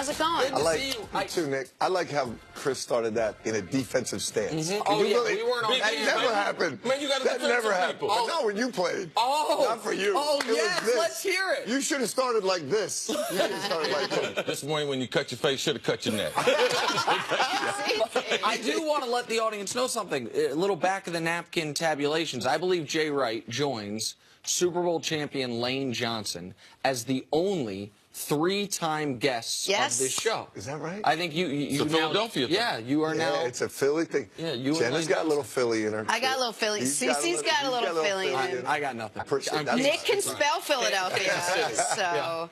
How's it going? I like you too, Nick. I like how Chris started that in a defensive stance. Oh, yeah, really, we weren't on that defense. never happened. Man, you gotta that defend never some happened. people. But not when you played. Oh. Not for you. Oh, It was yes, this. let's hear it. You should have started like this. You should have started like this. This morning when you cut your face, should have cut your neck. I do want to let the audience know something. A little back of the napkin tabulations. I believe Jay Wright joins Super Bowl champion Lane Johnson as the only three-time guests of this show. Is that right? I think you it's a Philadelphia thing. Yeah, you are now. Yeah, it's a Philly thing. Yeah, you. Jenna's got a little Philly in her. I got a little Philly. Cece's got a little Philly in him. I got nothing. Nick can spell Philadelphia. So,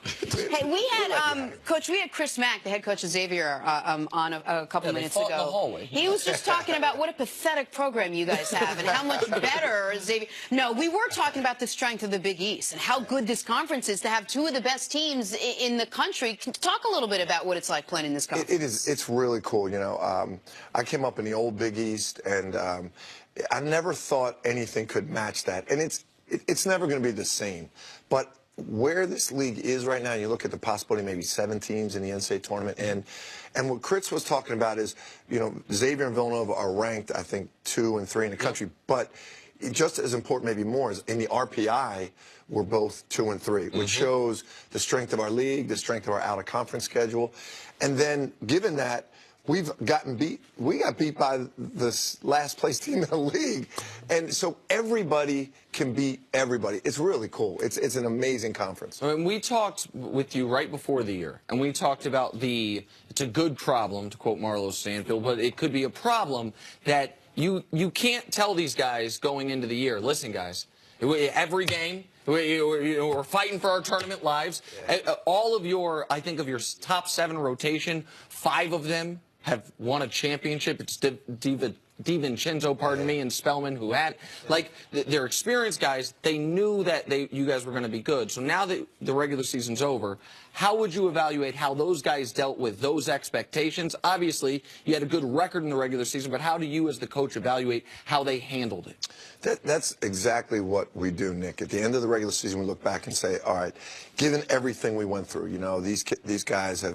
hey, we had Coach. We had Chris Mack, the head coach of Xavier, on a couple minutes ago. In the hallway. He was just talking about what a pathetic program you guys have and how much better Xavier. No, we were talking about the strength of the Big East and how good this conference is to have two of the best teams in the country. Talk a little bit about what it's like playing in this conference. It is. It's really cool. You know, I came up in the old Big East, and I never thought anything could match that. And it's never going to be the same. But where this league is right now, you look at the possibility of maybe 7 teams in the NCAA tournament, and what Chris was talking about is, you know, Xavier and Villanova are ranked, I think, 2 and 3 in the country, but just as important, maybe more, is in the RPI, we're both 2 and 3, which shows the strength of our league, the strength of our out-of-conference schedule. And then, given that, we got beat by the last place team in the league. And so everybody can beat everybody. It's really cool. It's an amazing conference. I mean, we talked with you right before the year, and we talked about it's a good problem, to quote Marlo Stanfield, but it could be a problem that you can't tell these guys going into the year, listen, guys, every game, we're fighting for our tournament lives. All of your, I think, of your top 7 rotation, 5 of them have won a championship. It's DiVincenzo, pardon me, and Spellman, who had, like, they're experienced guys. They knew that you guys were going to be good. So now that the regular season's over, how would you evaluate how those guys dealt with those expectations? Obviously, you had a good record in the regular season, but how do you as the coach evaluate how they handled it? That's exactly what we do, Nick. At the end of the regular season, we look back and say, all right, given everything we went through, you know, these guys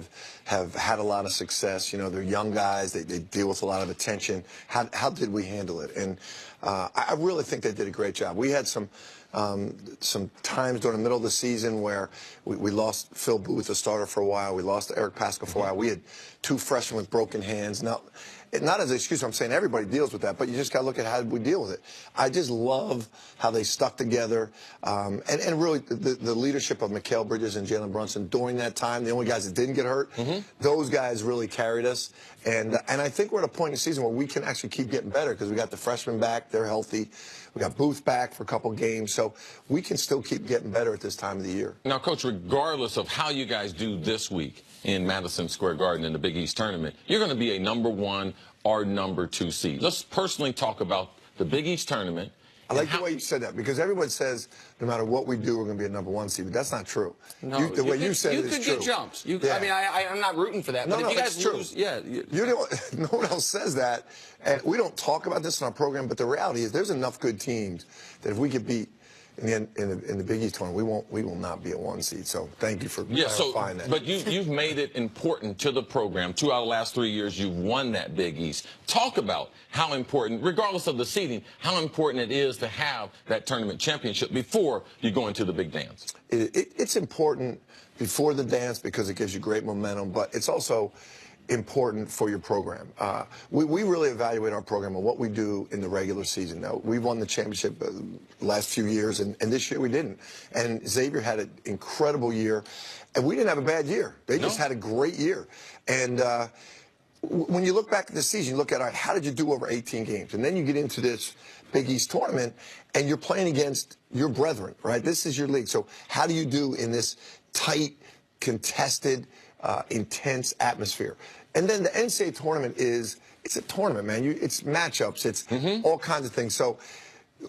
have had a lot of success. You know, they're young guys. They deal with a lot of attention. How did we handle it? And I really think they did a great job. We had some times during the middle of the season where we lost Phil Booth, the starter, for a while. We lost Eric Pascal for a while. We had 2 freshmen with broken hands. Now, not as an excuse, I'm saying everybody deals with that, but you just got to look at how we deal with it. I just love how they stuck together, and really the leadership of Mikal Bridges and Jalen Brunson during that time, the only guys that didn't get hurt, those guys really carried us. And I think we're at a point in the season where we can actually keep getting better because we got the freshmen back, they're healthy. We got Booth back for a couple games, so we can still keep getting better at this time of the year. Now, Coach, regardless of how you guys do this week in Madison Square Garden in the Big East tournament, you're going to be a #1 or #2 seed. Let's personally talk about the Big East tournament. I like the way you said that, because everyone says no matter what we do, we're going to be a #1 seed, but that's not true. No, the way you said it is true. You could get jumps. I mean, I'm not rooting for that. No, but if you guys it's true. lose, yeah. No one else says that, and we don't talk about this in our program, but the reality is there's enough good teams that if we could beat in the Big East tournament, we will not be a 1 seed. So thank you for clarifying that. But you've made it important to the program. 2 out of the last 3 years, you've won that Big East. Talk about how important, regardless of the seeding, how important it is to have that tournament championship before you go into the big dance. It's important before the dance because it gives you great momentum, but it's also important for your program. We really evaluate our program on what we do in the regular season. Now, we've won the championship the last few years, and this year we didn't. And Xavier had an incredible year, and we didn't have a bad year. They just had a great year. And when you look back at the season, you look at, all right, how did you do over 18 games? And then you get into this Big East tournament, and you're playing against your brethren, right? This is your league. So how do you do in this tight, contested, intense atmosphere? And then the NCAA tournament it's a tournament, man. It's matchups. It's all kinds of things. So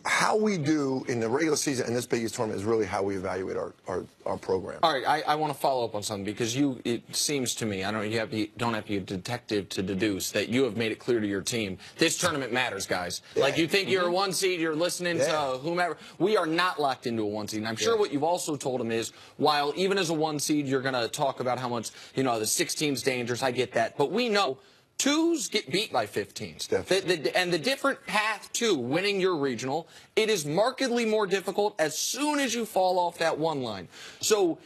how we do in the regular season and this Big East tournament is really how we evaluate our program. All right, I want to follow up on something because it seems to me, I don't know, don't have to be a detective to deduce that you have made it clear to your team, this tournament matters, guys. Yeah. Like you think you're a 1 seed, you're listening to whomever. We are not locked into a 1 seed. And I'm sure what you've also told them is, while even as a 1 seed, you're going to talk about how much, the 16's dangerous, I get that. But we know 2s get beat by 15s. And the different path to winning your regional, it is markedly more difficult as soon as you fall off that 1 line. So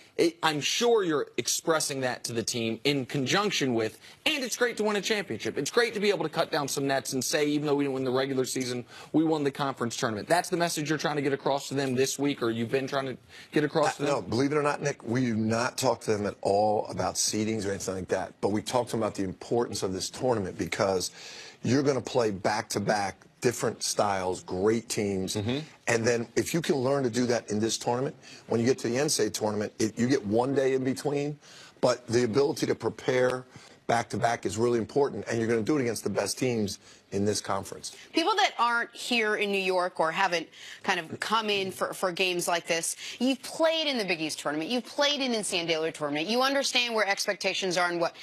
I'm sure you're expressing that to the team in conjunction with, and it's great to win a championship. It's great to be able to cut down some nets and say, even though we didn't win the regular season, we won the conference tournament. That's the message you're trying to get across to them this week, or you've been trying to get across to them? No, believe it or not, Nick, we do not talk to them at all about seedings or anything like that. But we talk to them about the importance of this tournament because you're going to play back-to-back different styles, great teams. And then if you can learn to do that in this tournament, when you get to the NCAA tournament, you get 1 day in between. But the ability to prepare back-to-back is really important, and you're going to do it against the best teams in this conference. People that aren't here in New York or haven't kind of come in for games like this, you've played in the Big East tournament, you've played in the San Diego tournament, you understand where expectations are and what.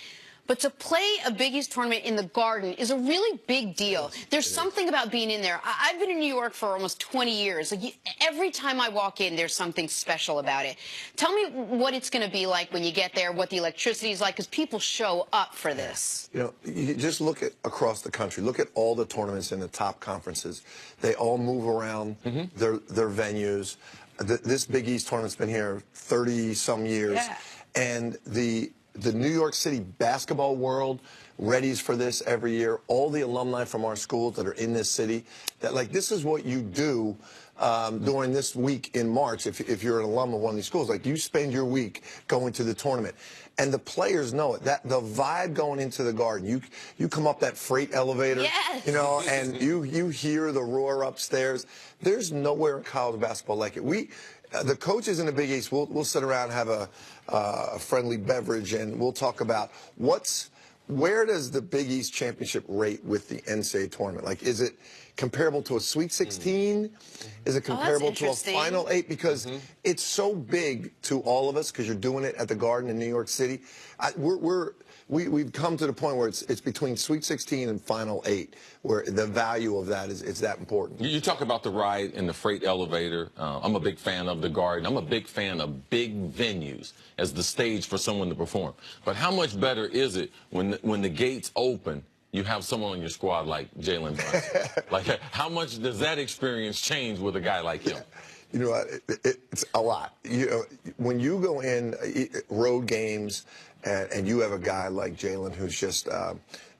But to play a Big East tournament in the Garden is a really big deal. There's something about being in there. I've been in New York for almost 20 years. Like every time I walk in, there's something special about it. Tell me what it's going to be like when you get there, what the electricity is like, because people show up for this. You just look at across the country. Look at all the tournaments in the top conferences. They all move around their venues. This Big East tournament's been here 30-some years. And the New York City basketball world readies for this every year. All the alumni from our schools that are in this city, that like this is what you do during this week in March. If you're an alum of one of these schools, like you spend your week going to the tournament, and the players know it. That the vibe going into the Garden, you come up that freight elevator, and you hear the roar upstairs. There's nowhere in college basketball like it. The coaches in the Big East, we'll sit around and have a friendly beverage, and we'll talk about where does the Big East championship rate with the NCAA tournament? Like, is it comparable to a Sweet 16? Is it comparable to a Final 8? Because it's so big to all of us because you're doing it at the Garden in New York City. We've come to the point where it's between Sweet 16 and Final 8, where the value of that is that important. You talk about the ride in the freight elevator. I'm a big fan of the Garden. I'm a big fan of big venues as the stage for someone to perform. But how much better is it when the gates open, you have someone on your squad like Jalen Brunson? Like, how much does that experience change with a guy like him? You know what? It's a lot. When you go in road games and you have a guy like Jalen who's just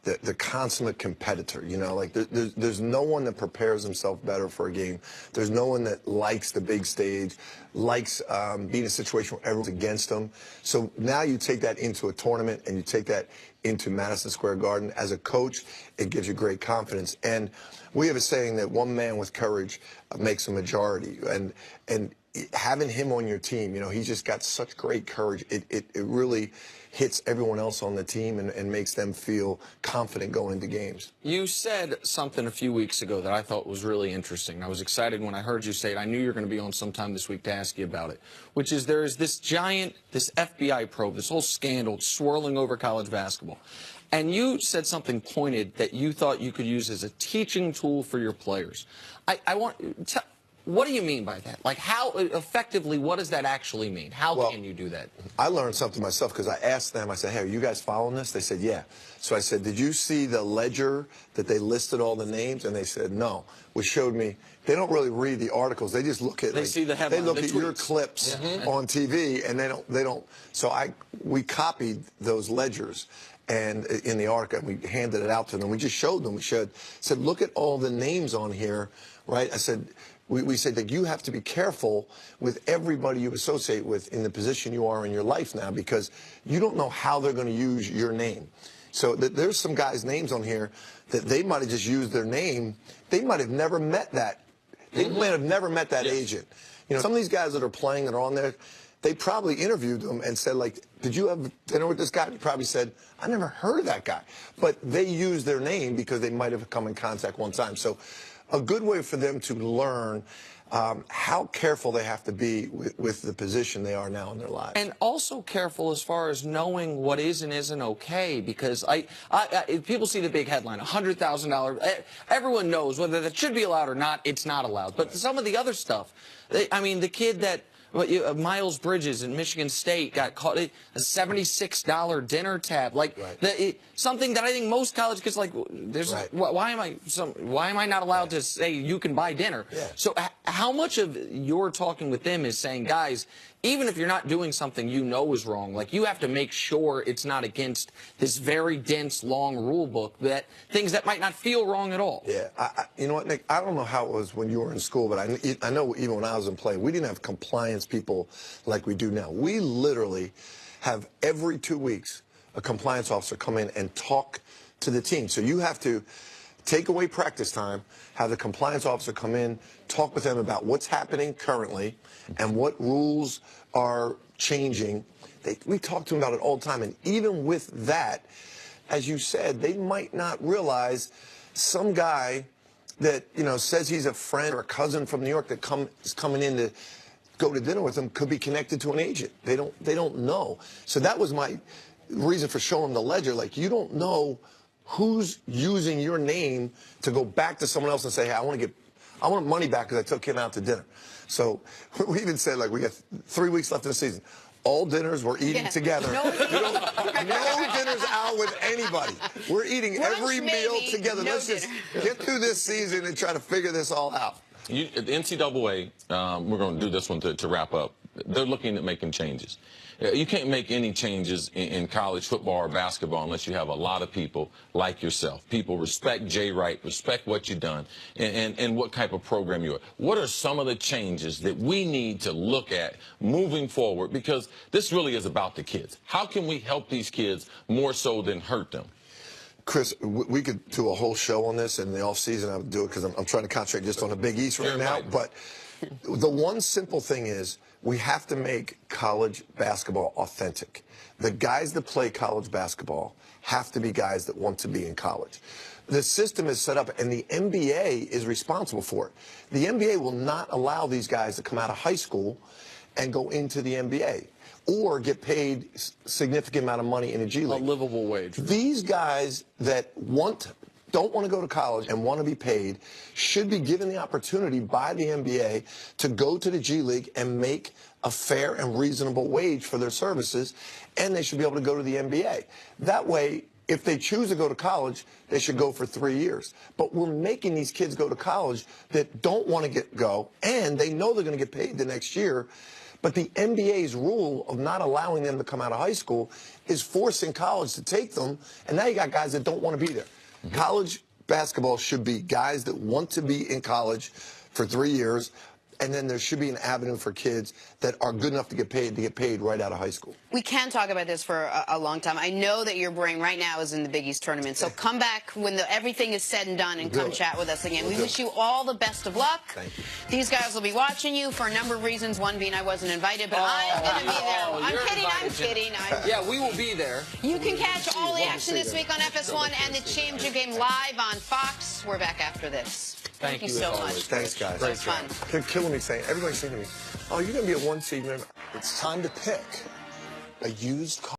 the consummate competitor, like there's no one that prepares himself better for a game. There's no one that likes the big stage, likes being in a situation where everyone's against them. So now you take that into a tournament and you take that into Madison Square Garden. As a coach, it gives you great confidence. And we have a saying that one man with courage makes a majority. And having him on your team, he's just got such great courage. It really hits everyone else on the team and makes them feel confident going into games. You said something a few weeks ago that I thought was really interesting. I was excited when I heard you say it. I knew you were going to be on sometime this week to ask you about it, which is there is this FBI probe, this whole scandal swirling over college basketball. And you said something pointed that you thought you could use as a teaching tool for your players. What do you mean by that? Like, how effectively, what does that actually mean? How can you do that? I learned something myself because I asked them, I said, hey, are you guys following this? They said, yeah. So I said, did you see the ledger that they listed all the names? And they said, no, which showed me they don't really read the articles. They just look at see the headline, they look at your clips on TV, and they don't. So we copied those ledgers. And in the article, we handed it out to them. We just showed them. We said, look at all the names on here, right? I said, we said that you have to be careful with everybody you associate with in the position you are in your life now, because you don't know how they're going to use your name. So there's some guys' names on here that they might have just used their name. They might have never met that. They might have never met that agent. Some of these guys that are playing that are on there, they probably interviewed them and said, like, did you have dinner with this guy? He probably said, I never heard of that guy. But they used their name because they might have come in contact one time. So a good way for them to learn how careful they have to be with the position they are now in their lives. And also careful as far as knowing what is and isn't okay, because if people see the big headline, $100,000, everyone knows whether that should be allowed or not, it's not allowed. But some of the other stuff, I mean, the kid that, Miles Bridges in Michigan State got caught a $76 dinner tab, like something that I think most college kids like. There's why am I not allowed to say you can buy dinner? Yeah. So how much of your talking with them is saying, guys, even if you're not doing something you know is wrong, like you have to make sure it's not against this very dense, long rule book, that things that might not feel wrong at all. Yeah, you know what, Nick? I don't know how it was when you were in school, but I know even when I was in play, we didn't have compliance people like we do now. We literally have every 2 weeks a compliance officer come in and talk to the team. So you have to take away practice time, have the compliance officer come in, talk with them about what's happening currently and what rules are changing. We talk to them about it all the time. And even with that, as you said, they might not realize some guy that, says he's a friend or a cousin from New York that is coming in to go to dinner with them could be connected to an agent. They don't know. So that was my reason for showing them the ledger. Like, you don't know who's using your name to go back to someone else and say, hey, I want money back because I took him out to dinner. So we even said, like, we got 3 weeks left in the season. All dinners we're eating together. No dinners out with anybody. We're eating every meal together. Let's just get through this season and try to figure this all out. The NCAA, we're going to do this one to wrap up. They're looking at making changes. You can't make any changes in college football or basketball unless you have a lot of people like yourself. People respect Jay Wright, respect what you've done, and what type of program you are. What are some of the changes that we need to look at moving forward? Because this really is about the kids. How can we help these kids more so than hurt them? Chris, we could do a whole show on this in the off season. I would do it because I'm trying to concentrate just on the Big East right now. But the one simple thing is we have to make college basketball authentic. The guys that play college basketball have to be guys that want to be in college. The system is set up, and the NBA is responsible for it. The NBA will not allow these guys to come out of high school and go into the NBA or get paid significant amount of money in a G League. A livable wage. These guys that don't want to go to college and want to be paid should be given the opportunity by the NBA to go to the G League and make a fair and reasonable wage for their services, and they should be able to go to the NBA. That way, if they choose to go to college, they should go for 3 years. But we're making these kids go to college that don't want to go, and they know they're going to get paid the next year. But the NBA's rule of not allowing them to come out of high school is forcing college to take them, and now you got guys that don't want to be there. College basketball should be guys that want to be in college for 3 years, and then there should be an avenue for kids that are good enough to get paid right out of high school. We can talk about this for a long time. I know that your brain right now is in the Big East tournament, so come back when everything is said and done and come chat with us again. We wish you all the best of luck. Thank you. These guys will be watching you for a number of reasons, one being I wasn't invited, but I'm going to be there. I'm kidding. Yeah, we will be there. You can catch all the action this week on FS1 and the Championship Game live on Fox. We're back after this. Thank you so much. Thanks, guys. It was fun. They're killing me saying, everybody's saying to me, oh, you're going to be a 1 seed. It's time to pick a used car.